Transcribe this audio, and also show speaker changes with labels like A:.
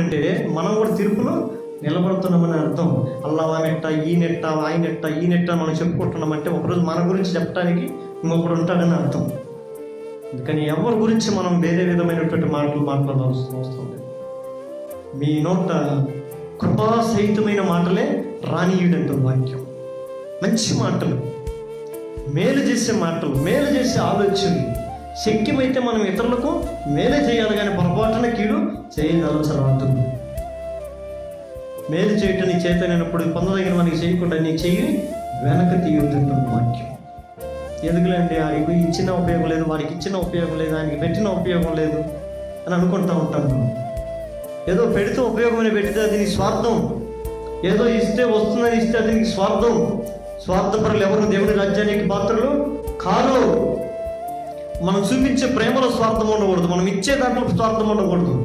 A: అంటే మనం కూడా తీర్పులో నిలబడుతున్నామని అర్థం. అల్లా నెట్ట ఈ నెట్ట ఆయనెట్ట ఈ నెట్ట మనం చెప్పుకుంటున్నామంటే ఒకరోజు మన గురించి చెప్పడానికి ఇంకొకడు ఉంటాడని అర్థం. అందుకని ఎవరి గురించి మనం వేరే విధమైనటువంటి మాటలు మాట్లాడాల్సిన అవసరం లేదు. మీ నోట కృపాసహితమైన మాటలే రానియుడంత వాక్యం, మంచి మాటలు, మేలు చేసే మాటలు, మేలు చేసే ఆలోచనలు. శక్యమైతే మనం ఇతరులకు మేలే చేయాలి, కానీ పొరపాటున కీడు చేయదలచరాదు. మేలు చేయటం నీ చేతనైనప్పుడు పొందదగిన మనకి చేయకుండా నీ చెయ్యి వెనక తీయొద్దంటున్న వాక్యం. ఎందుకులేండి, ఆయనకు ఇచ్చిన ఉపయోగం లేదు, వారికి ఇచ్చిన ఉపయోగం లేదు, ఆయనకి పెట్టిన ఉపయోగం లేదు అని అనుకుంటూ ఉంటాం మనం. ఏదో పెడితే ఉపయోగమని పెడితే అది నీ స్వార్థం. ఏదో ఇస్తే వస్తుందని ఇస్తే అది నీకు స్వార్థం. స్వార్థపరులు ఎవరు దేవుని రాజ్యానికి పాత్రలు కారు. మనం చూపించే ప్రేమలో స్వార్థం ఉండకూడదు, మనం ఇచ్చే దాంట్లో స్వార్థం ఉండకూడదు.